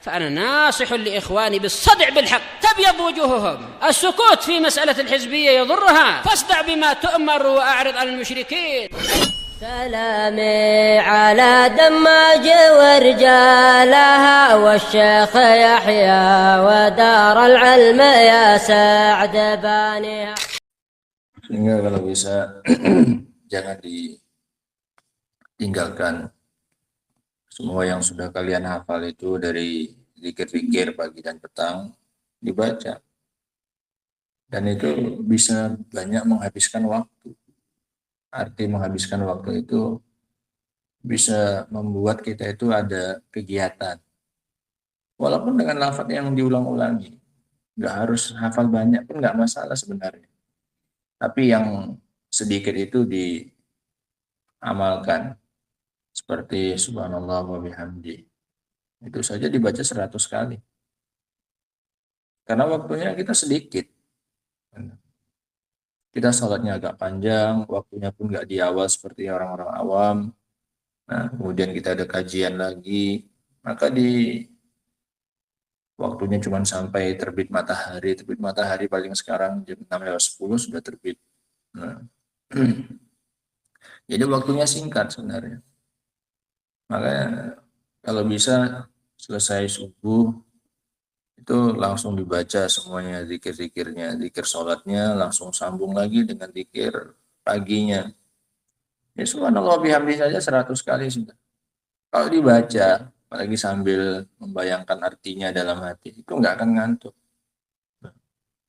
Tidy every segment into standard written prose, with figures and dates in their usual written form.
فأنا ناصح لإخواني بالصدع بالحق تبيض وجوههم. السكوت في مسألة الحزبية يضرها، فاصدع بما تؤمر وأعرض عن المشركين. سلامي على دماج ورجالها والشيخ يحيى ودار العلم يا سعد بانيها. Sehingga kalau bisa jangan ditinggalkan semua yang sudah kalian hafal itu dari zikir-zikir pagi dan petang dibaca, dan itu bisa banyak menghabiskan waktu. Arti menghabiskan waktu itu bisa membuat kita itu ada kegiatan walaupun dengan lafaz yang diulang-ulangi. Nggak harus hafal banyak pun nggak masalah sebenarnya, tapi yang sedikit itu diamalkan, seperti subhanallah wa bihamdi, itu saja dibaca 100 kali karena waktunya kita sedikit. Kita sholatnya agak panjang, waktunya pun nggak di awal seperti orang-orang awam. Nah, kemudian kita ada kajian lagi, maka di waktunya cuma sampai terbit matahari. Terbit matahari paling sekarang jam 6:10 sudah terbit. Nah, jadi waktunya singkat sebenarnya. Makanya kalau bisa selesai subuh itu langsung dibaca semuanya zikir-zikirnya, zikir sholatnya langsung sambung lagi dengan zikir paginya. Ya subhanallah bihamdi saja 100 kali sudah. Kalau dibaca, apalagi sambil membayangkan artinya dalam hati, itu nggak akan ngantuk.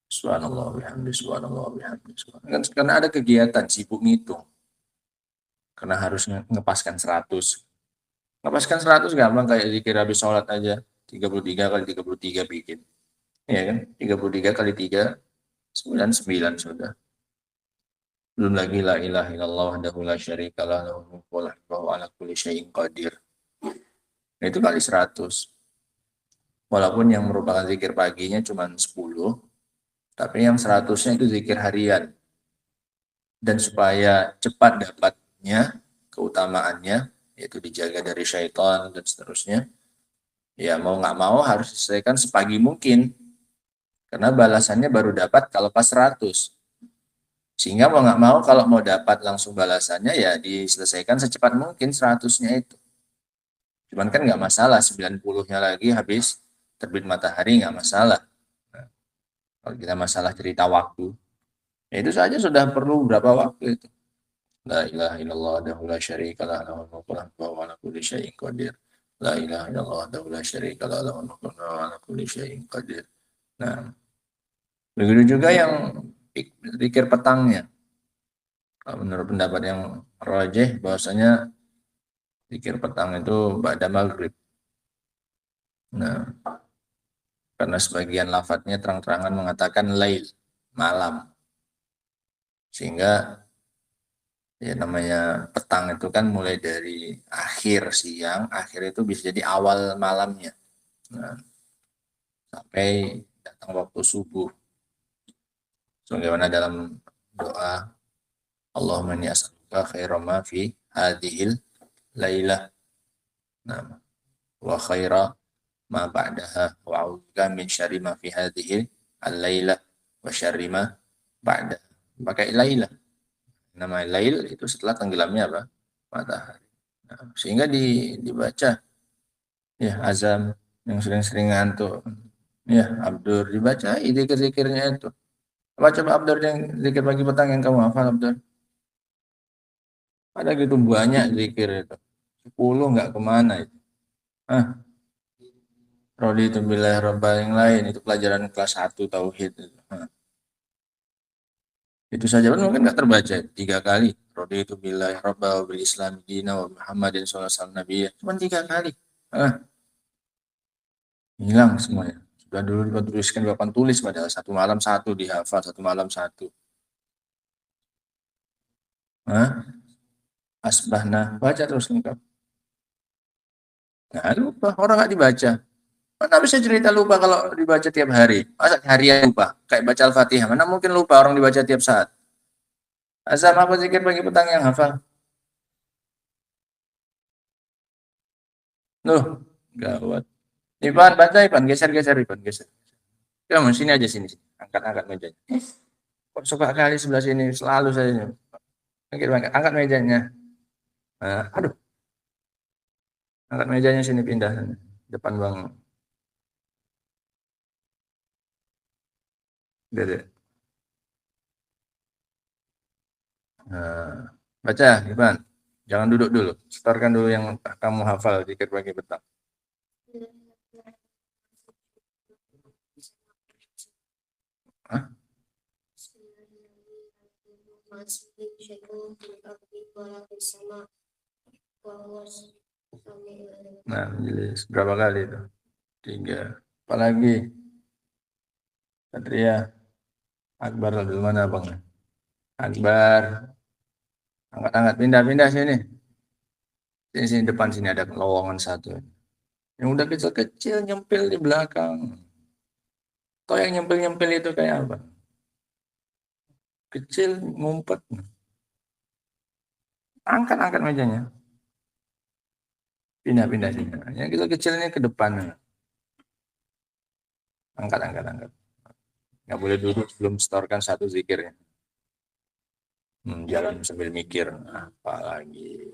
Subhanallah bihamdi, subhanallah bihamdi. Subhanallah. Karena ada kegiatan sibuk ngitung. Karena harus ngepaskan 100. Ngepaskan 100 gampang, kayak zikir habis sholat aja. 33 kali 33 bikin. Ya kan? 33 kali 3, 99 sudah. Belum lagi la ilaha illallah wahdahu la syarikalah lahul mulku wa huwa ala kulli syai'in qadir. Nah, itu kali 100. Walaupun yang merupakan zikir paginya cuma 10, tapi yang 100-nya itu zikir harian. Dan supaya cepat dapatnya keutamaannya, yaitu dijaga dari syaitan dan seterusnya, ya mau nggak mau harus diselesaikan sepagi mungkin. Karena balasannya baru dapat kalau pas 100. Sehingga mau nggak mau kalau mau dapat langsung balasannya ya diselesaikan secepat mungkin 100-nya itu. Cuman kan nggak masalah, 90-nya lagi habis terbit matahari nggak masalah. Nah, kalau kita masalah cerita waktu, ya itu saja sudah perlu berapa waktu itu. La ilaha illallah wahdahu la syarikalah lahul mulku wa huwa ala kulli syai'in qadir. La ilaha illallah wahdahu la syarikalah lahul mulku wa huwa ala kulli syai'in qadir. Nah, begitu juga yang zikir petangnya. Kalau menurut pendapat yang rajih bahwasanya zikir petang itu ba'da maghrib. Nah, karena sebagian lafadznya terang-terangan mengatakan lail, malam. Sehingga ya namanya petang itu kan mulai dari akhir siang, akhir itu bisa jadi awal malamnya. Nah, sampai datang waktu subuh. Sebagaimana dalam doa Allahumma inni as'aluka khairan ma fi hadhil lailah. Nah, wa khaira ma ba'daha wa a'udzubika min syarri ma fi hadhihi al-lailah wa syarri ma ba'daha. Pakai lailah. Nama lail itu setelah tenggelamnya apa? Matahari. Nah, sehingga dibaca ya azam yang sering-sering ngantuk. Ya, Abdur dibaca zikir-zikirnya itu. Coba Abdur yang zikir pagi petang yang kamu hafal Abdur. Ada gitu banyak zikir itu. 10 nggak kemana itu. Rodi itu bilah roba yang lain, itu pelajaran kelas 1 tauhid itu. Itu saja pun mungkin nggak terbaca 3 kali. Rodi itu bilah roba bil Islam dina wa Muhammadin sallallahu alaihi wasallam nabiyya. Cuma 3 kali. Hilang semuanya. Sudah dulu dituliskan di papan tulis, padahal satu malam satu dihafal, satu malam satu. Asbahna, baca terus lengkap. Nah, lupa, orang nggak dibaca. Mana bisa cerita lupa kalau dibaca tiap hari? Masa harian lupa? Kayak baca Al-Fatihah, mana mungkin lupa orang dibaca tiap saat? Azam apa zikir pagi petang yang hafal? Loh, gawat. Ipan, baca Ipan, geser-geser Ipan, geser. Kamu sini aja sini. Angkat-angkat mejanya. Kok suka kali sebelah sini, selalu saya. Angkat mejanya. Nah, aduh, angkat mejanya sini pindah. Depan bang. Dede. Nah, baca Ipan. Jangan duduk dulu. Setorkan dulu yang kamu hafal dikit bagi petang. Hah? Nah, jelas. Berapa kali itu? 3. Apalagi? Satria. Akbar dulu mana bang? Akbar. Angkat-angkat. Pindah-pindah sini. Sini depan sini ada lowongan 1. Yang udah kecil-kecil nyempil di belakang. Kau yang nyempil-nyempil itu kayak apa? Kecil ngumpet. Angkat-angkat mejanya. Pindah-pindah sini. Yang kecil-kecil ini ke depan. Angkat. Nggak boleh duduk sebelum setorkan 1 zikirnya. Jalan sambil mikir. Apa lagi?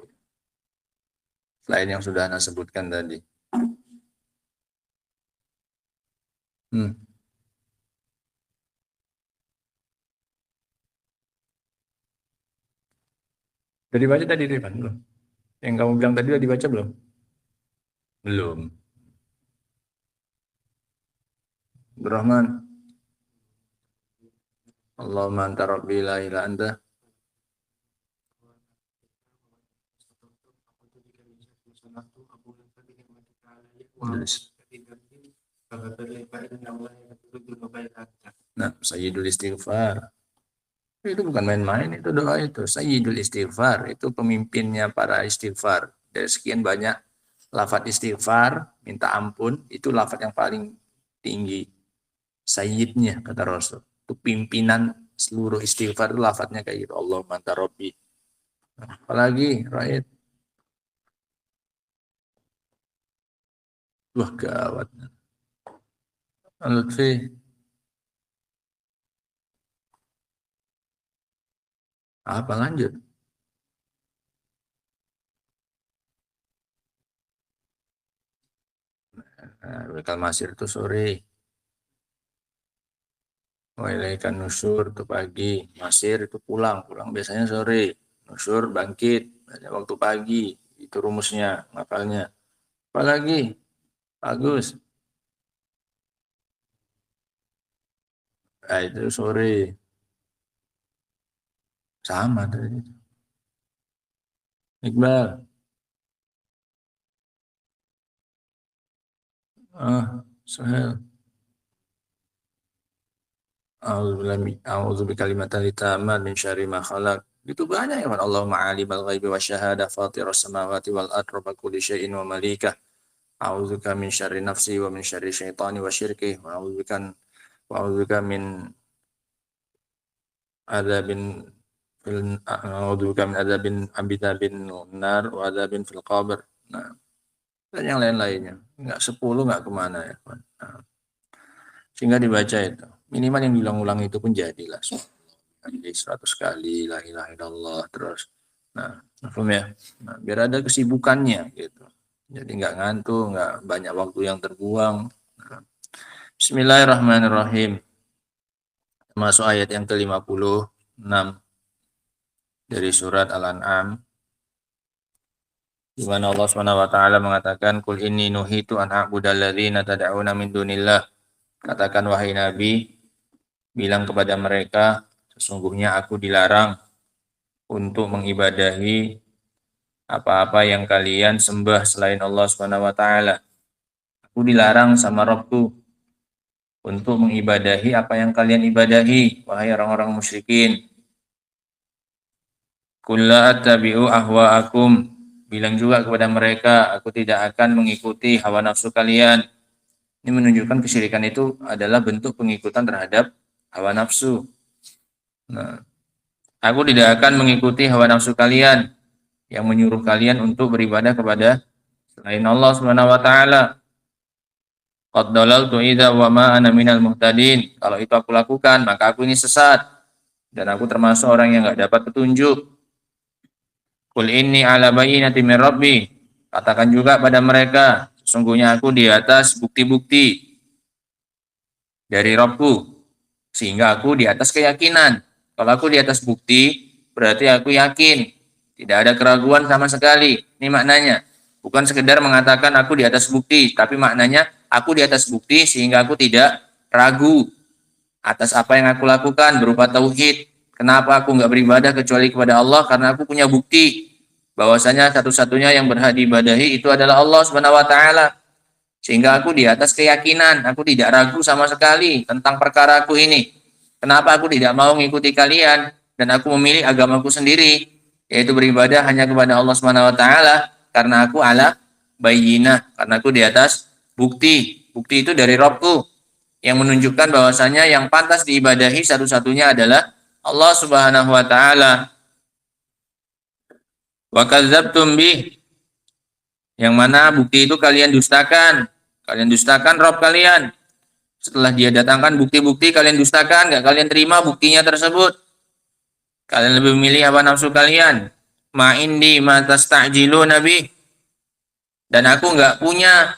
Selain yang sudah Anda sebutkan tadi. Udah dibaca tadi Rifan? Belum? Yang kamu bilang tadi udah dibaca belum? Belum. Abdurrahman. Allahumma anta rabbi la ilaha anta. Nah, sayyidul istighfar. Itu bukan main-main, itu doa itu. Sayyidul istighfar, itu pemimpinnya para istighfar. Dari sekian banyak lafaz istighfar, minta ampun, itu lafaz yang paling tinggi. Sayyidnya, kata Rasul. Itu pimpinan seluruh istighfar, itu lafaznya kayak gitu. Allahumma anta rabbi. Apalagi, right? Wah, gawat. Lutfi. Apa lanjut? Bekal masir itu sore. Wailaikan nusur itu pagi. Masir itu pulang biasanya sore. Nusur bangkit, waktu pagi. Itu rumusnya, makalnya. Apalagi? Bagus. Nah, itu sore. Sama tadi. Iqbal. Sahel. A'udzu bikalimatil tammat min syarri ma khalaq. Itu banyak ya, Allahumma alimul ghaibi wasyahadah fatiras samawati wal ardi rabb kulli syai'in wa malikah. A'udzubika min syarri nafsi wa min syarri syaitani wa syirki wa a'udzubika min adzabin a'udzubika min adzabin abidabin nar wa adzabin fil qabr. Nah, dan yang lain-lainnya. Enggak 10 enggak kemana ya, nah, sehingga dibaca itu. Minimal yang diulang-ulang itu pun jadilah. 100 kali la ilaha illallah terus. Nah, paham ya? Nah, biar ada kesibukannya gitu. Jadi nggak ngantuk, nggak banyak waktu yang terbuang. Nah, Bismillahirrahmanirrahim. Masuk ayat yang ke-56 dari surat Al-An'am. Di mana Allah Subhanahu wa taala mengatakan, "Qul inni nuhitu an a'budal ladzina tad'una min dunillah." Katakan wahai Nabi, bilang kepada mereka, sesungguhnya aku dilarang untuk mengibadahi apa-apa yang kalian sembah selain Allah Subhanahu wa taala. Aku dilarang sama Rabbku untuk mengibadahi apa yang kalian ibadahi, wahai orang-orang musyrikin. Qul la attabi'u ahwa'akum. Bilang juga kepada mereka, aku tidak akan mengikuti hawa nafsu kalian. Ini menunjukkan kesyirikan itu adalah bentuk pengikutan terhadap hawa nafsu. Nah, aku tidak akan mengikuti hawa nafsu kalian yang menyuruh kalian untuk beribadah kepada selain Allah Subhanahu wa taala. Qad dalaltu idza wa ma ana minal muhtadin. Kalau itu aku lakukan, maka aku ini sesat dan aku termasuk orang yang enggak dapat petunjuk. Qul inni ala bayyinati min rabbi. Katakan juga pada mereka, sesungguhnya aku di atas bukti-bukti dari Rabbku, sehingga aku di atas keyakinan. Kalau aku di atas bukti, berarti aku yakin. Tidak ada keraguan sama sekali. Ini maknanya. Bukan sekedar mengatakan aku di atas bukti, tapi maknanya aku di atas bukti sehingga aku tidak ragu atas apa yang aku lakukan berupa tauhid. Kenapa aku nggak beribadah kecuali kepada Allah? Karena aku punya bukti bahwasanya satu-satunya yang berhak diibadahi itu adalah Allah Subhanahu wa taala. Sehingga aku di atas keyakinan, aku tidak ragu sama sekali tentang perkara aku ini. Kenapa aku tidak mau mengikuti kalian dan aku memilih agamaku sendiri, yaitu beribadah hanya kepada Allah Subhanahu wa taala karena aku ala bayyinah, karena aku di atas bukti. Bukti itu dari Rabbku yang menunjukkan bahwasanya yang pantas diibadahi satu-satunya adalah Allah Subhanahu wa taala. Wa kadzabtum bih, yang mana bukti itu kalian dustakan. Kalian dustakan Rabb kalian. Setelah dia datangkan bukti-bukti, kalian dustakan, enggak kalian terima buktinya tersebut. Kalian lebih memilih apa nafsu kalian. Ma indi ma tasta'jilu nabi. Dan aku enggak punya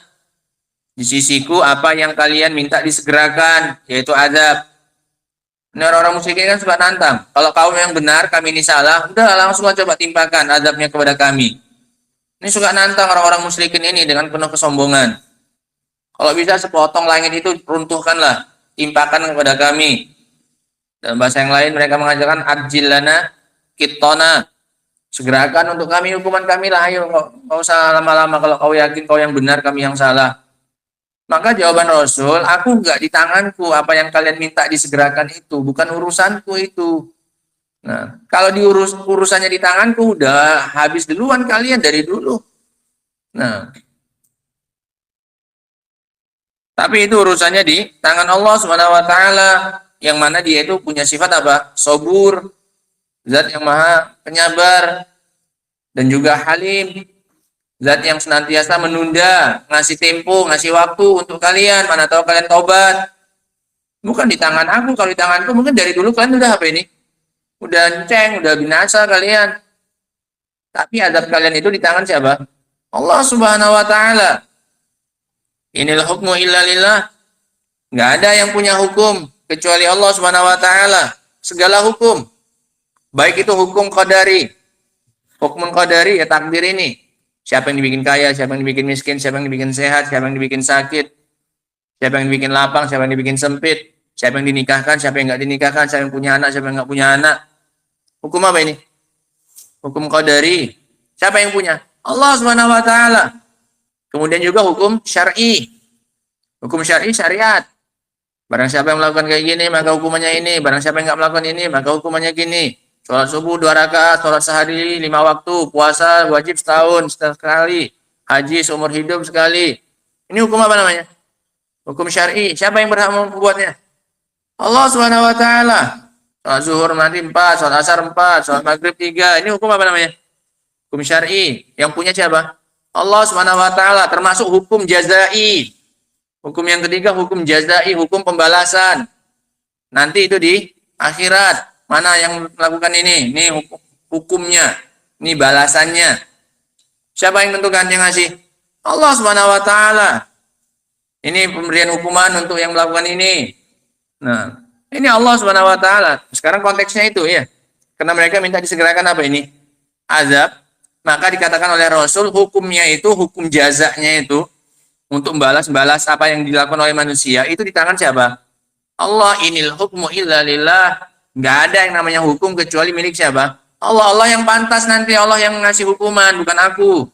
di sisiku apa yang kalian minta disegerakan, yaitu azab. Ini orang-orang musyrikin kan suka nantang. Kalau kaum yang benar, kami ini salah, udah langsung coba timpakan azabnya kepada kami. Ini suka nantang orang-orang musyrikin ini dengan penuh kesombongan. Kalau bisa sepotong langit itu runtuhkanlah, timpakan kepada kami. Dalam bahasa yang lain mereka mengajarkan ajillana kitona. Segerakan untuk kami hukuman kami lah, ayo kau usah lama-lama, kalau kau yakin kau yang benar, kami yang salah. Maka jawaban Rasul, aku enggak di tanganku apa yang kalian minta disegerakan itu, bukan urusanku itu. Nah, kalau urusannya di tanganku, udah habis duluan kalian dari dulu. Nah, tapi itu urusannya di tangan Allah Subhanahu wa taala, yang mana dia itu punya sifat apa? Sabur, zat yang maha penyabar dan juga halim, zat yang senantiasa menunda, ngasih tempo, ngasih waktu untuk kalian, mana tahu kalian taubat. Bukan di tangan aku, kalau di tanganku mungkin dari dulu kalian udah apa ini? Udah ceng, udah binasa kalian. Tapi azab kalian itu di tangan siapa? Allah Subhanahu wa taala. Inil hukmu illa lillah. Enggak ada yang punya hukum kecuali Allah Subhanahu wa taala. Segala hukum, baik itu hukum qadari. Hukum qadari ya takdir ini. Siapa yang dibikin kaya, siapa yang dibikin miskin, siapa yang dibikin sehat, siapa yang dibikin sakit, siapa yang dibikin lapang, siapa yang dibikin sempit, siapa yang dinikahkan, siapa yang enggak dinikahkan, siapa yang punya anak, siapa yang enggak punya anak. Hukum apa ini? Hukum qadari. Siapa yang punya? Allah Subhanahu wa taala. Kemudian juga hukum syar'i. Hukum syar'i syariat. Barang siapa yang melakukan kayak gini, maka hukumannya ini. Barang siapa yang enggak melakukan ini, maka hukumannya gini. Sholat subuh 2 rakaat, sholat sehari 5 waktu, puasa wajib setahun sekali, haji seumur hidup sekali. Ini hukum apa namanya? Hukum syar'i. Siapa yang berhak membuatnya? Allah Subhanahu wa taala. Sholat zuhur nanti 4, sholat asar 4, sholat maghrib 3. Ini hukum apa namanya? Hukum syar'i. Yang punya siapa? Allah Subhanahu wa taala, termasuk hukum jazai. Hukum yang ketiga hukum jazai, hukum pembalasan. Nanti itu di akhirat. Mana yang melakukan ini? Ini hukumnya. Ini balasannya. Siapa yang tentukan, yang ngasih? Allah Subhanahu wa taala. Ini pemberian hukuman untuk yang melakukan ini. Nah, ini Allah Subhanahu wa taala. Sekarang konteksnya itu ya. Karena mereka minta disegerakan apa ini? Azab. Maka dikatakan oleh Rasul, hukumnya itu, hukum jazanya itu, untuk balas apa yang dilakukan oleh manusia, itu di tangan siapa? Allah. Inil hukmu illa lillah. Nggak ada yang namanya hukum kecuali milik siapa? Allah. Allah yang pantas nanti, Allah yang ngasih hukuman, bukan aku.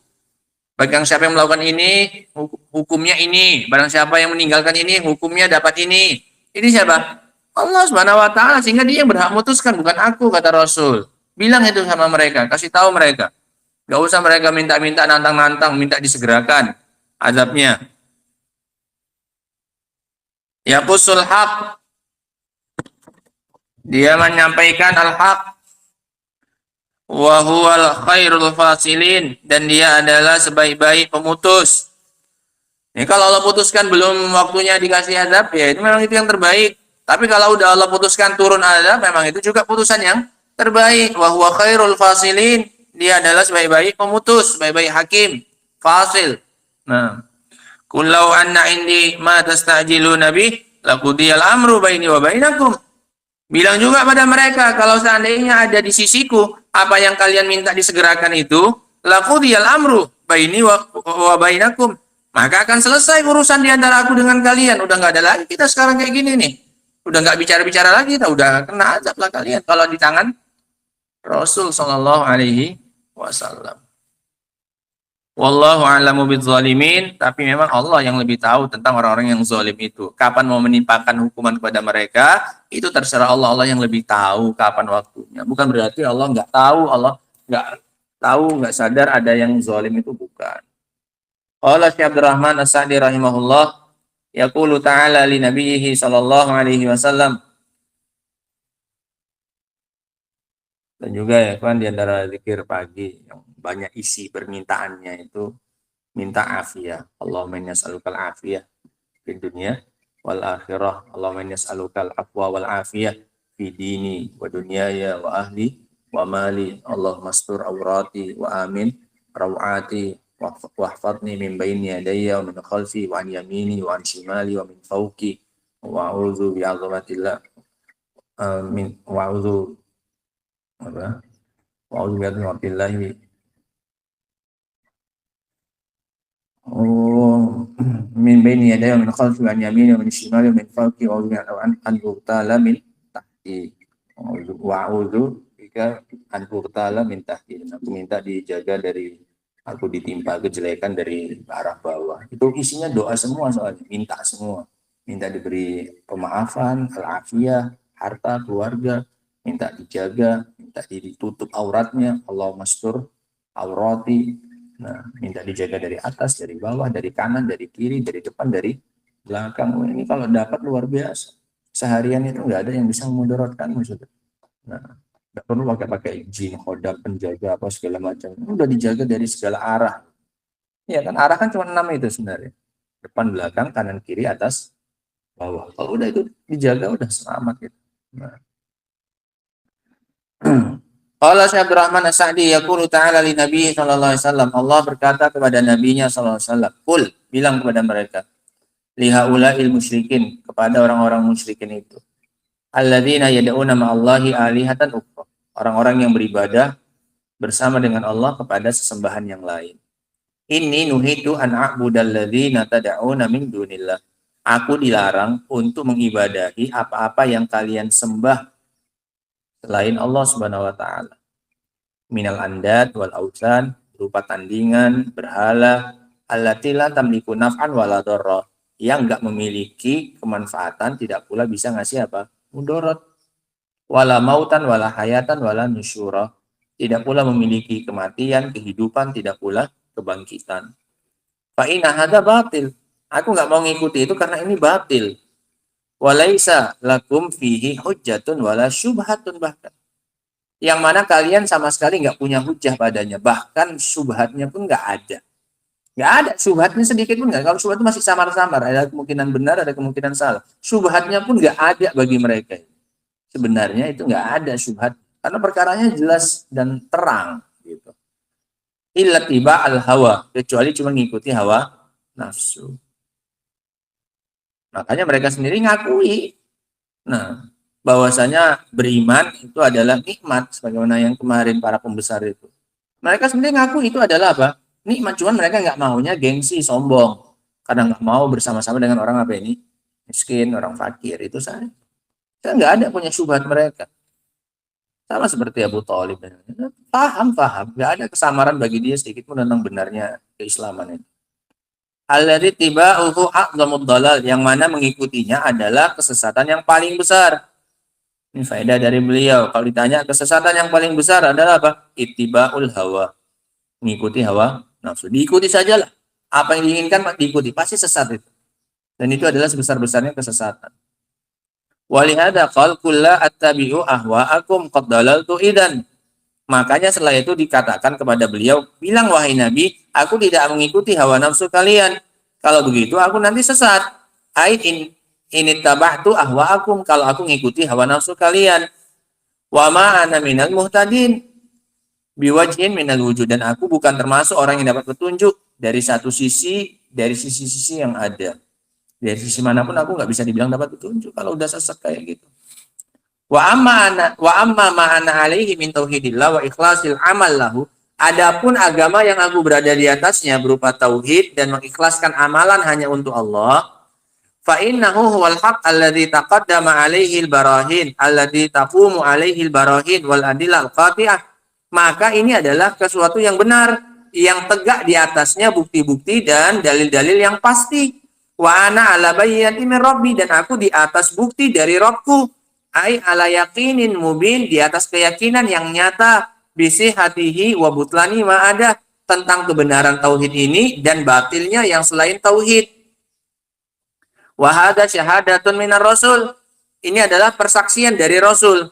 Bagi siapa yang melakukan ini, hukumnya ini. Barang siapa yang meninggalkan ini, hukumnya dapat ini. Ini siapa? Allah Subhanahu wa taala, sehingga dia yang berhak memutuskan, bukan aku, kata Rasul. Bilang itu sama mereka, kasih tahu mereka. Gak usah mereka minta-minta, nantang-nantang, minta disegerakan azabnya. Yaqusul haq. Dia menyampaikan al-haq. Wa huwal khairul fasilin. Dan dia adalah sebaik-baik pemutus. Ini kalau Allah putuskan belum waktunya dikasih azab, ya itu memang itu yang terbaik. Tapi kalau udah Allah putuskan turun azab, memang itu juga putusan yang terbaik. Wa huwa khairul fasilin. Dia adalah sebaik-baik pemutus, sebaik-baik hakim, fasil. Nah, kullau anna indi ma tastajiluna bih laqudiyal amru baini wa bainakum. Bilang juga pada mereka, kalau seandainya ada di sisiku apa yang kalian minta disegerakan itu, laqudiyal amru baini wa bainakum. Maka akan selesai urusan di antara aku dengan kalian. Udah nggak ada lagi kita sekarang kayak gini nih. Udah nggak bicara-bicara lagi, udah kena azab lah kalian kalau di tangan Rasul Shallallahu Alaihi Wasallam. Wallahu a'lamu bidzalimin, tapi memang Allah yang lebih tahu tentang orang-orang yang zalim itu. Kapan mau menimpakan hukuman kepada mereka, itu terserah Allah. Allah yang lebih tahu kapan waktunya. Bukan berarti Allah nggak tahu, nggak sadar ada yang zalim itu, bukan. Qala Syekh Abdurrahman As-Sa'di rahimahullah, yaqulu ta'ala li nabiyhi sallallahu alaihi wasallam. Dan juga ya kan di antara zikir pagi yang banyak isi permintaannya itu minta afiyah. Allahumma inni as'alukal afiyah fid dunya wal akhirah. Allahumma inni as'alukal afwa wal afiyah fi dini wa dunyaya wa ahli wa mali. Allahumma astur awrati wa amin rawati wahfadni min baini yadayya wa min khalfi wa an yamini wa an shimali wa min fawqi wa a'udzu bi 'azamatillah min wa a'udzu billahi min baini yadayya wa min khalfi wa an yamini wa min shimali wa min fawqi wa an uqtala min tahti wa a'udzu bika an uqtala min tahti. Aku minta dijaga dari aku ditimpa kejelekan dari arah bawah. Itu isinya doa semua, soalnya minta semua. Minta diberi pemaafan, al-afiyah, harta, keluarga, minta dijaga, minta ditutup auratnya, Allah mastur aurati. Nah, minta dijaga dari atas, dari bawah, dari kanan, dari kiri, dari depan, dari belakang. Ini kalau dapat luar biasa. Seharian itu nggak ada yang bisa memudaratkan maksudnya. Nah, nggak perlu pakai jin, khodam, penjaga, apa segala macam. Udah dijaga dari segala arah. Ya kan, arah kan cuma 6 itu sebenarnya. Depan, belakang, kanan, kiri, atas, bawah. Kalau udah itu dijaga, udah selamat gitu. Nah. Allah Syekh Abdurrahman As-Sa'di yaqulu ta'ala li Nabi sallallahu alaihi wasallam. Allah berkata kepada nabinya sallallahu alaihi wasallam, "Qul," bilang kepada mereka, "Lihaula'il musyrikin," kepada orang-orang musyrikin itu. Alladzina yad'una ma'allahi alihatan ukhra. Orang-orang yang beribadah bersama dengan Allah kepada sesembahan yang lain. Inni nuhitu an a'budal ladzina tad'una min dunillah. Aku dilarang untuk mengibadahi apa-apa yang kalian sembah selain Allah Subhanahu wa taala. Minal andad wal ausan, berupa tandingan, berhala, allati la tamliku naf'an wala dharra, yang enggak memiliki kemanfaatan, tidak pula bisa ngasih apa? Mudarat. Wala mautan wala hayatan wala nusyura, tidak pula memiliki kematian, kehidupan, tidak pula kebangkitan. Fa inna hadza batil. Aku enggak mau ngikuti itu karena ini batil. Walaisa lakum fihi hujjatun wala syubhatun, bahkan yang mana kalian sama sekali nggak punya hujjah padanya, bahkan syubhatnya pun nggak ada. Nggak ada syubhatnya sedikit pun nggak. Kalau syubhat itu masih samar-samar, ada kemungkinan benar, ada kemungkinan salah. Syubhatnya pun nggak ada bagi mereka. Sebenarnya itu nggak ada syubhat, karena perkaranya jelas dan terang gitu. Illa tiba al hawa, kecuali cuma ngikuti hawa nafsu. Makanya mereka sendiri ngakui, nah, bahwasanya beriman itu adalah nikmat, sebagaimana yang kemarin para pembesar itu. Mereka sendiri ngaku itu adalah apa? Nikmat, cuman mereka nggak maunya gengsi, sombong, karena nggak mau bersama-sama dengan orang apa ini? Miskin, orang fakir, itu saya. Saya nggak ada punya syubhat mereka. Sama seperti Abu Thalib. Paham, nggak ada kesamaran bagi dia sedikit pun tentang benarnya keislaman itu. Alladzi tiba'uhu a'dzamud dhalal, yang mana mengikutinya adalah kesesatan yang paling besar. Ini faedah dari beliau. Kalau ditanya kesesatan yang paling besar adalah apa? Ittiba'ul hawa. Mengikuti hawa nafsu. Diikuti sajalah. Apa yang diinginkan diikuti, pasti sesat itu. Dan itu adalah sebesar-besarnya kesesatan. Walihada qal kulla attabi'u ahwa'akum qad dalaltu idan. Makanya setelah itu dikatakan kepada beliau, bilang wahai Nabi, aku tidak mengikuti hawa nafsu kalian, Kalau begitu aku nanti sesat. Ai ini tabahtu ahwaakum, kalau aku ngikuti hawa nafsu kalian. Wa ma ana minal muhtadin biwajhin minal wujud, dan aku bukan termasuk orang yang dapat petunjuk dari satu sisi, dari sisi-sisi yang ada. Dari sisi manapun aku nggak bisa dibilang dapat petunjuk kalau udah sesat kayak gitu. Wa amma ma ana alaihi min tauhidillah wa ikhlasil amal lahu. Adapun agama yang aku berada di atasnya berupa tauhid dan mengikhlaskan amalan hanya untuk Allah, fa innahu huwal haqq alladzi taqaddama alaihi al-barahin alladzi taqumu alaihi al-barahin wal adillah al-qati'ah. Maka ini adalah sesuatu yang benar, yang tegak di atasnya bukti-bukti dan dalil-dalil yang pasti. Wa ana ala bayyinatin min rabbi, dan aku di atas bukti dari Rabbku. Ai ala yaqinin mubin, di atas keyakinan yang nyata, bisi hatihi wa butlani ma ada, tentang kebenaran tauhid ini dan batilnya yang selain tauhid. Wa hadza syahadatun minar rasul, ini adalah persaksian dari Rasul.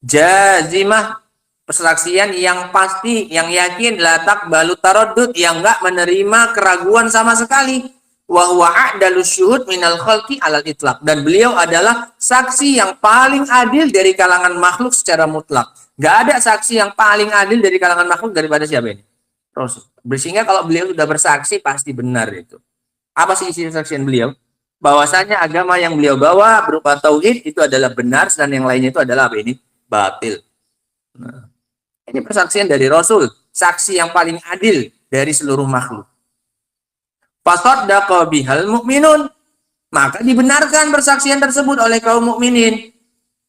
Jazimah, persaksian yang pasti, yang yakin, la taqbalu taraddud, yang enggak menerima keraguan sama sekali. Wa huwa a'dalus syuhud minal khalqi alal itlaq, dan beliau adalah saksi yang paling adil dari kalangan makhluk secara mutlak. Gak ada saksi yang paling adil dari kalangan makhluk daripada siapa ini? Rasul. Sehingga kalau beliau sudah bersaksi pasti benar itu. Apa sih isi kesaksian beliau? Bahwasanya agama yang beliau bawa berupa tauhid itu adalah benar, dan yang lainnya itu adalah apa ini? Batil. Nah, ini persaksian dari Rasul, saksi yang paling adil dari seluruh makhluk. Fasaddaqa bihal mu'minun, maka dibenarkan persaksian tersebut oleh kaum mukminin.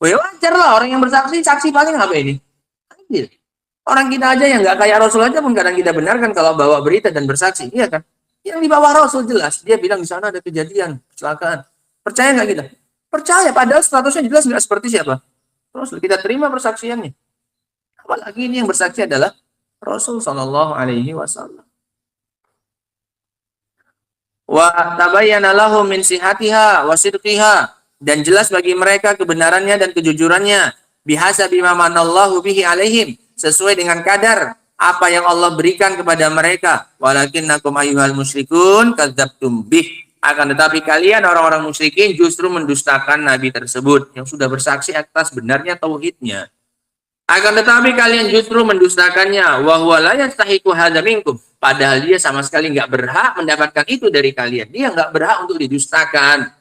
Wajar lah orang yang bersaksi, saksi paling apa ini? Adil. Orang kita aja yang nggak kayak Rasul aja pun kadang kita benarkan kalau bawa berita dan bersaksi, iya kan? Yang dibawa Rasul jelas, dia bilang di sana ada kejadian kecelakaan. Percaya nggak kita? Percaya, padahal statusnya jelas nggak seperti siapa? Rasul. Kita terima persaksiannya. Apalagi ini yang bersaksi adalah Rasul Shallallahu Alaihi Wasallam. Wa tabayyana lahum min sihatiha wa sidqiha, dan jelas bagi mereka kebenarannya dan kejujurannya, bihasabi ma manallahu bihi alaihim, sesuai dengan kadar apa yang Allah berikan kepada mereka. Walakinnakum ayyuhal musyrikun kadzabtum bih, akan tetapi kalian orang-orang musyrikin justru mendustakan nabi tersebut yang sudah bersaksi atas benarnya tauhidnya. Akan tetapi kalian justru mendustakannya. Wa huwa la yastahiqu hadza minkum, padahal dia sama sekali nggak berhak mendapatkan itu dari kalian. Dia nggak berhak untuk didustakan.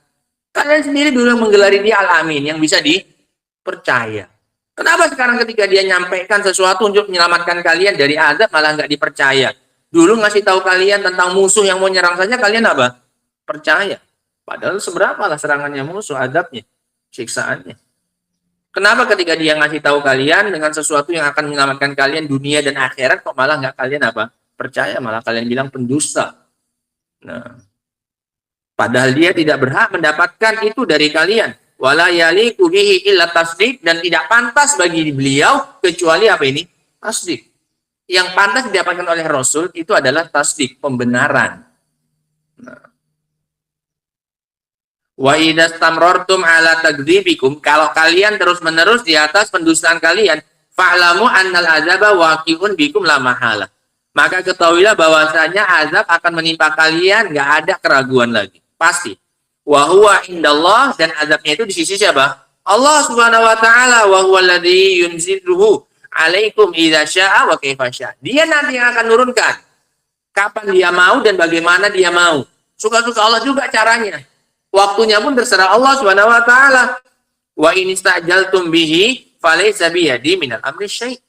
Kalian sendiri dulu menggelari dia al-amin, yang bisa dipercaya. Kenapa sekarang ketika dia nyampaikan sesuatu untuk menyelamatkan kalian dari azab malah nggak dipercaya? Dulu ngasih tahu kalian tentang musuh yang mau nyerang saja kalian apa? Percaya. Padahal seberapa lah serangannya musuh, azabnya, siksaannya. Kenapa ketika dia ngasih tahu kalian dengan sesuatu yang akan menyelamatkan kalian dunia dan akhirat, kok malah nggak kalian apa? Percaya, malah kalian bilang pendusta. Nah, padahal dia tidak berhak mendapatkan itu dari kalian. Wala yaliqu bihi illa tasdiq, dan tidak pantas bagi beliau kecuali apa ini? Tasdik. Yang pantas didapatkan oleh Rasul itu adalah tasdik, pembenaran. Nah. Wa idza stamrartum ala takdzibikum, kalau kalian terus-menerus di atas pendustaan kalian, fa'lamu annal azaba waqi'un bikum la mahala, maka ketahuilah bahwasanya azab akan menimpa kalian, nggak ada keraguan lagi, pasti. Wa huwa indallah, dan azabnya itu di sisi siapa? Allah Subhanahu wa taala. Wa huwa alladzi yunziluhu alaikum idza syaa wa kaifa syaa, dia nanti yang akan nurunkan kapan dia mau dan bagaimana dia mau. Suka-suka Allah juga caranya. Waktunya pun terserah Allah Subhanahu wa taala. Wa in istajaltum bihi falaysa biyadi minal amri syai'.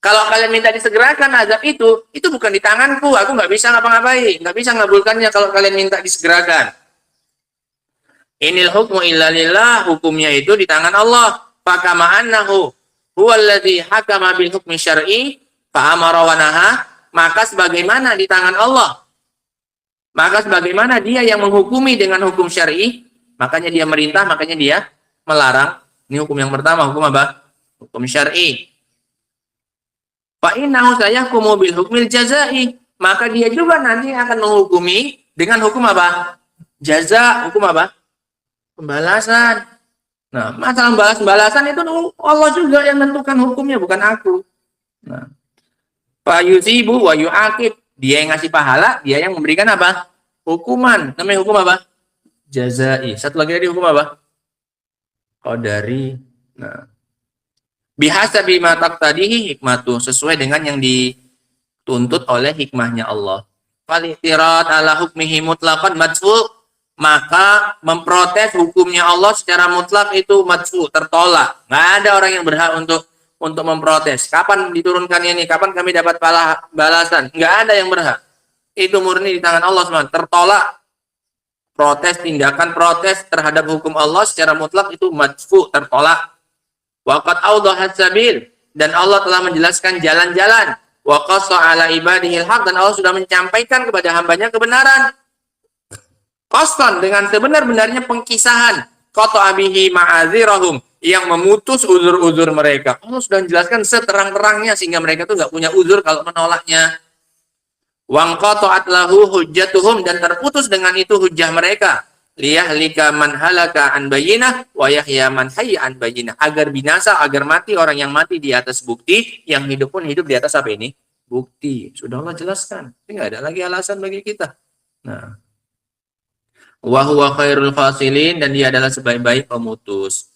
Kalau kalian minta disegerakan azab itu bukan di tanganku, aku nggak bisa ngapa-ngapain, nggak bisa ngabulkannya kalau kalian minta disegerakan. Inil hukmu illa lillah, hukumnya itu di tangan Allah. Fakama annahu huwallazi hakama bil hukmi syar'i fa amara wa naha, maka sebagaimana di tangan Allah, maka sebagaimana dia yang menghukumi dengan hukum syar'i, makanya dia merintah, makanya dia melarang. Ini hukum yang pertama, hukum apa? Hukum syar'i. Fa innahu sayahkumu bil hukmil jazai, maka dia juga nanti akan menghukumi dengan hukum apa? Jaza, hukum apa? Pembalasan. Nah, masalah balas-balasan itu Allah juga yang menentukan hukumnya, bukan aku. Nah, fa yusibu wa yu'aqib, dia yang ngasih pahala, dia yang memberikan apa? hukuman. Namanya hukum apa? Jazai. Satu lagi tadi hukum apa? Qadari. Nah, bihasabi ma taqtadihi hikmatu, sesuai dengan yang dituntut oleh hikmahnya Allah. Falitirat ala hukmihi mutlaqan madfu, maka memprotes hukumnya Allah secara mutlak itu madfu, tertolak. Nggak ada orang yang berhak untuk memprotes. Kapan diturunkannya ini? Kapan kami dapat balasan? Nggak ada yang berhak. Itu murni di tangan Allah SWT. Tertolak. Protes, tindakan protes terhadap hukum Allah secara mutlak itu madfu, tertolak. Waqad awdahat sabil, dan Allah telah menjelaskan jalan-jalan. Wa qassa ala ibadihil haq, dan Allah sudah menyampaikan kepada hambanya kebenaran. Qassan, dengan sebenar-benarnya pengkisahan. Qata'a bihi ma'azirahum, yang memutus uzur-uzur mereka. Allah sudah menjelaskan seterang-terangnya sehingga mereka tuh nggak punya uzur kalau menolaknya. Wangqata'at lahu hujjatuhum, dan terputus dengan itu hujjah mereka. Liyahlika man halaka an bayyinah wa yahya man hayya an bayyinah, agar binasa, agar mati orang yang mati di atas bukti, yang hidup pun hidup di atas apa ini? Bukti. Sudah Allah jelaskan. Tidak ada lagi alasan bagi kita. Nah, wa huwa khairul fasilin, dan dia adalah sebaik-baik pemutus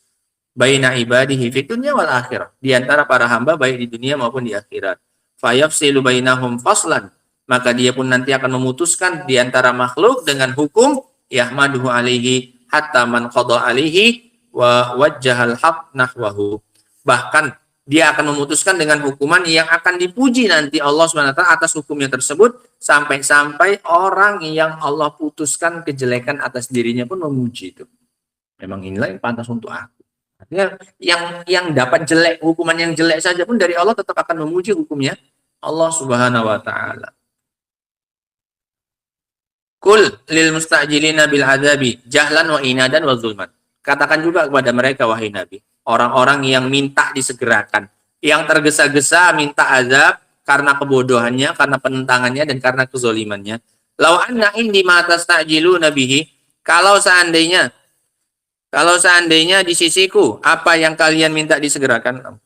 baina ibadihi fid dunya wal akhirah, di antara para hamba baik di dunia maupun di akhirat. Fayafsilu bainahum faslan, maka dia pun nanti akan memutuskan di antara makhluk dengan hukum yahmaduhu alaihi hatta man qada alaihi wa wajjahal haq nahwahu. Bahkan dia akan memutuskan dengan hukuman yang akan dipuji nanti Allah SWT atas hukumnya tersebut, sampai-sampai orang yang Allah putuskan kejelekan atas dirinya pun memuji itu. Memang inilah yang pantas untuk aku. Artinya yang dapat jelek, hukuman yang jelek saja pun dari Allah tetap akan memuji hukumnya Allah Subhanahu wa taala. Kul lil mustajilina bil adabi jahlan wa inadan wa zulman. Katakan juga kepada mereka, wahai Nabi, orang-orang yang minta disegerakan, yang tergesa-gesa minta azab karena kebodohannya, karena penentangannya, dan karena kezolimannya. Lau anna indi ma tastajiluna bihi, kalau seandainya di sisiku apa yang kalian minta disegerakan,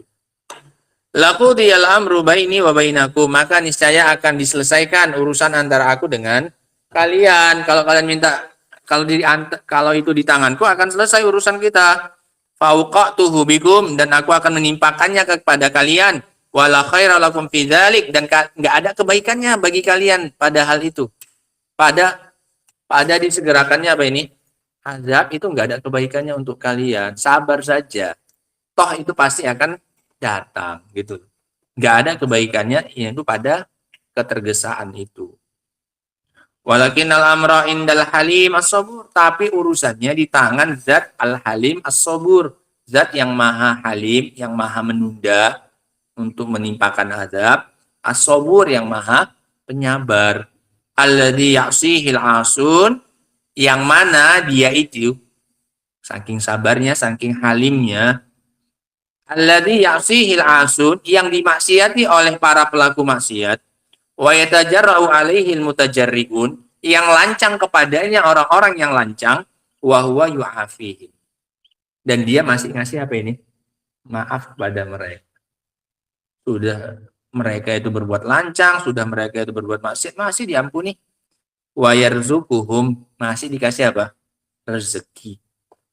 laqudiyal amru baini wa bainakum, maka niscaya akan diselesaikan urusan antara aku dengan kalian. Kalau kalian minta, kalau itu di tanganku akan selesai urusan kita. Fauqatuhu bikum, dan aku akan menimpakannya kepada kalian. Wala khaira lakum fi dzalik, dan enggak ada kebaikannya bagi kalian pada hal itu. Pada disegerakannya apa ini? Azab itu enggak ada kebaikannya untuk kalian. Sabar saja. Toh itu pasti akan datang gitu. Enggak ada kebaikannya yaitu pada ketergesaan itu. Walakin al-amra indal halim as-sabur, tapi urusannya di tangan zat al-halim as-sabur, zat yang maha halim, yang maha menunda untuk menimpakan azab, as-sabur yang maha penyabar, alladzi ya'sihil asun, yang mana dia itu saking sabarnya, saking halimnya, alladzi ya'sihil asun, yang dimaksiati oleh para pelaku maksiat, wa yatajarra'u alaihil mutajarri'un, yang lancang kepadanya orang-orang yang lancang, wa huwa yu'afihim, dan dia masih ngasih apa ini? Maaf kepada mereka. Sudah mereka itu berbuat lancang, sudah mereka itu berbuat maksiat, masih diampuni. Wa yarzuquhum, masih dikasih apa? Rezeki.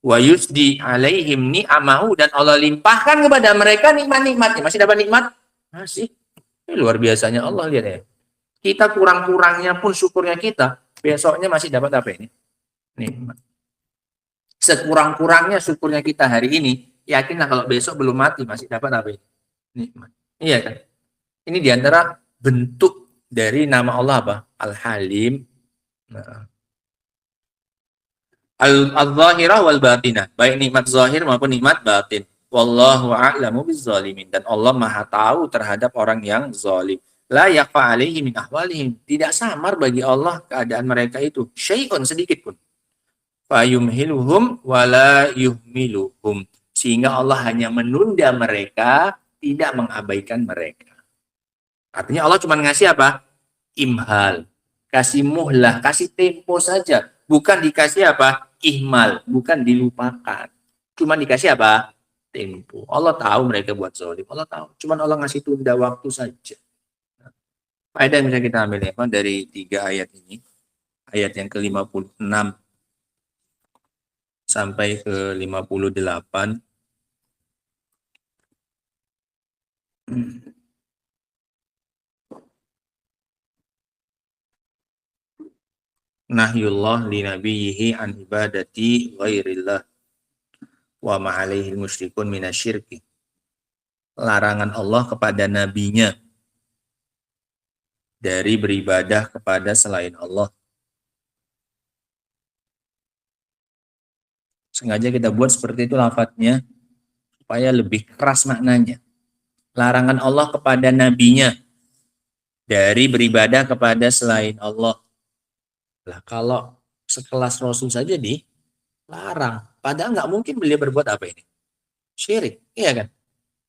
Wa yusdi alaihim ni'amahu, dan Allah limpahkan kepada mereka nikmat-nikmatnya. Masih dapat nikmat? Masih. Ini luar biasanya Allah, lihat ya. Kita kurang-kurangnya pun syukurnya kita, besoknya masih dapat apa ini? Nikmat. Sekurang-kurangnya syukurnya kita hari ini, yakinlah kalau besok belum mati masih dapat apa ini? Nikmat. Iya kan? Ini diantara bentuk dari nama Allah apa? Al-Halim. Nah. Al-Zahirah wal Batinah. Baik nikmat zahir maupun nikmat batin. Wallahu a'lamu bizzalimin. Dan Allah maha tahu terhadap orang yang zalim. La yakfa alaihi min ahwalihim, tidak samar bagi Allah keadaan mereka itu, syai'un sedikit pun. Fayumhiluhum wala yuhmiluhum, sehingga Allah hanya menunda mereka, tidak mengabaikan mereka. Artinya Allah cuma ngasih apa? Imhal, kasih muhlah, kasih tempo saja, bukan dikasih apa? Ihmal, bukan dilupakan. Cuma dikasih apa? Tempo. Allah tahu mereka buat zalim, Allah tahu. Cuma Allah ngasih tunda waktu saja. Faedah yang bisa kita ambil dari 3 ayat ini ayat yang ke-56 sampai ke-58. Nahyullah li nabiyhi an ibadati ghairillah wa ma'alaihi musyrikun minasyirki. Larangan Allah kepada nabinya dari beribadah kepada selain Allah. Sengaja kita buat seperti itu lafadznya supaya lebih keras maknanya. Larangan Allah kepada nabinya dari beribadah kepada selain Allah. Lah kalau sekelas Rasul saja dilarang, padahal nggak mungkin beliau berbuat apa ini? Syirik, iya kan?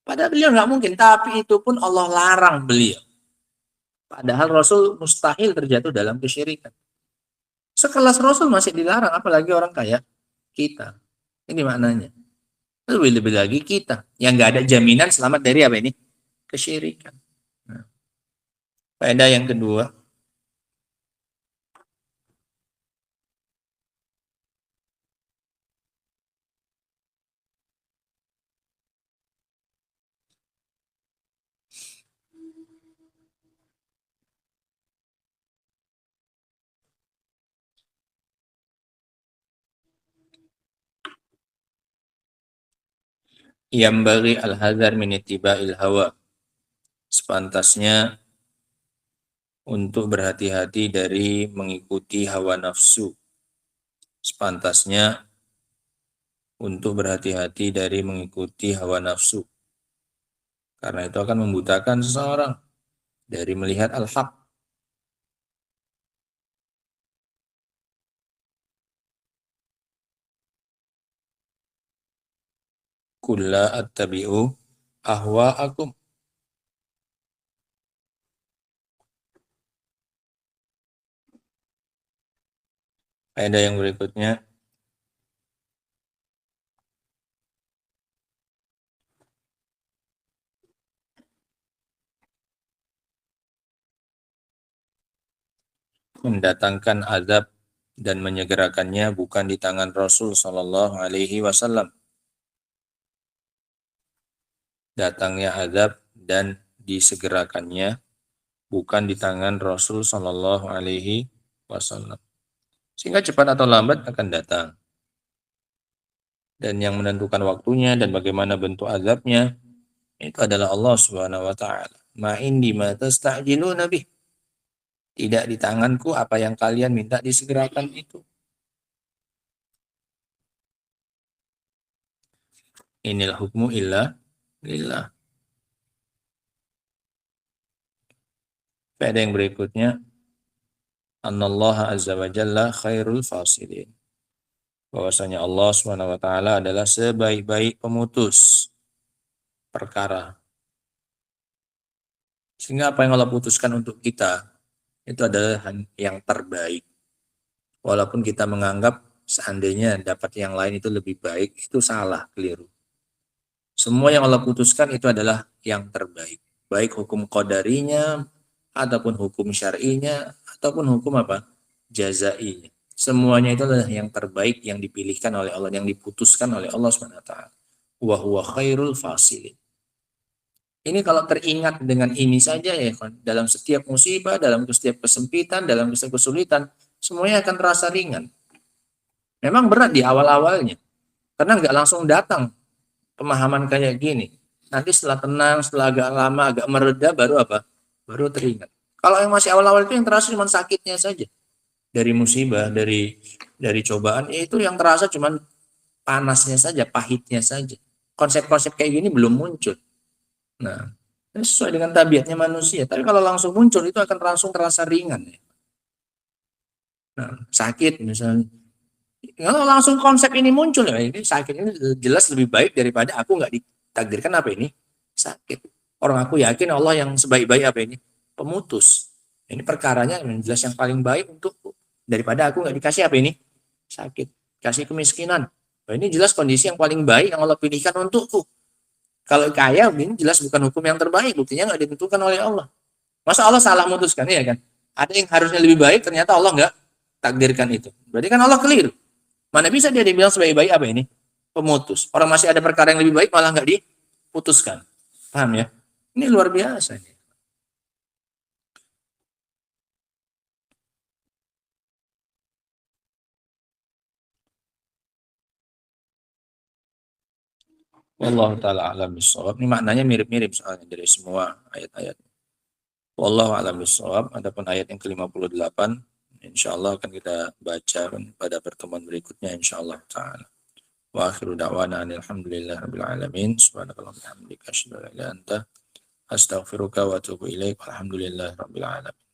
Padahal beliau nggak mungkin, tapi itu pun Allah larang beliau. Padahal Rasul mustahil terjatuh dalam kesyirikan. Sekelas Rasul masih dilarang, apalagi orang kayak kita. Ini maknanya. Lebih-lebih lagi kita yang nggak ada jaminan selamat dari apa ini? Kesyirikan. Nah, faedah yang kedua, yang bagi al-hazar min ittiba'il hawa. Sepantasnya untuk berhati-hati dari mengikuti hawa nafsu. Sepantasnya untuk berhati-hati dari mengikuti hawa nafsu. Karena itu akan membutakan seseorang dari melihat al-haq. Kulla attabi'u ahwa'akum. Faedah yang berikutnya, mendatangkan azab dan menyegerakannya bukan di tangan Rasul Shallallahu Alaihi Wasallam. Datangnya azab dan disegerakannya bukan di tangan Rasul Shallallahu Alaihi Wasallam. Sehingga cepat atau lambat akan datang. Dan yang menentukan waktunya dan bagaimana bentuk azabnya itu adalah Allah Subhanahu Wa Taala. Ma indi ma tasta'jiluna bih. Tidak di tanganku apa yang kalian minta disegerakan itu. Inil hukmu illa lillah. Pada yang berikutnya, Anallaha azza wa jalla khairul fasilin. Bahwasanya Allah Subhanahu wa taala adalah sebaik-baik pemutus perkara. Sehingga apa yang Allah putuskan untuk kita itu adalah yang terbaik. Walaupun kita menganggap seandainya dapat yang lain itu lebih baik, itu salah, keliru. Semua yang Allah putuskan itu adalah yang terbaik. Baik hukum qadarinya, ataupun hukum syar'inya, ataupun hukum apa? Jazainya. Semuanya itu adalah yang terbaik yang dipilihkan oleh Allah, yang diputuskan oleh Allah SWT. Wa huwa khairul fasilin. Ini kalau teringat dengan ini saja ya, dalam setiap musibah, dalam setiap kesempitan, dalam setiap kesulitan, semuanya akan terasa ringan. Memang berat di awal-awalnya, karena nggak langsung datang pemahaman kayak gini. Nanti setelah tenang, setelah agak lama, agak mereda, baru apa? Baru teringat. Kalau yang masih awal-awal itu yang terasa cuma sakitnya saja. Dari musibah, dari cobaan, itu yang terasa cuma panasnya saja, pahitnya saja. Konsep-konsep kayak gini belum muncul. Nah, ini sesuai dengan tabiatnya manusia. Tapi kalau langsung muncul itu akan langsung terasa ringan. Ya. Nah, sakit misalnya. Kalau langsung konsep ini muncul, ya ini sakit ini jelas lebih baik daripada aku nggak ditakdirkan apa ini sakit. Orang aku yakin Allah yang sebaik-baik apa ini pemutus. Ini perkaranya jelas yang paling baik untukku daripada aku nggak dikasih apa ini sakit, kasih kemiskinan. Nah, ini jelas kondisi yang paling baik yang Allah pilihkan untukku. Kalau kaya ini jelas bukan hukum yang terbaik, buktinya nggak ditentukan oleh Allah. Masa Allah salah memutuskan ya kan? Ada yang harusnya lebih baik ternyata Allah nggak takdirkan itu. Berarti kan Allah keliru. Mana bisa dia dibilang sebagai baik apa ini? Pemutus. Orang masih ada perkara yang lebih baik malah nggak diputuskan. Paham ya? Ini luar biasa. Wallahu taala alam bisawab. Ini maknanya mirip-mirip soalnya dari semua ayat-ayat. Wallahu a'lam bishawab. Adapun ayat yang ke-58 insyaallah akan kita baca pada pertemuan berikutnya insyaallah taala. Wa akhiru da'wana alhamdulillahirabbil alamin. Subhanakallahumma wa bihamdika asyhadu an la ilaha illa anta astaghfiruka wa atubu ilaik. Walhamdulillahirabbil alamin.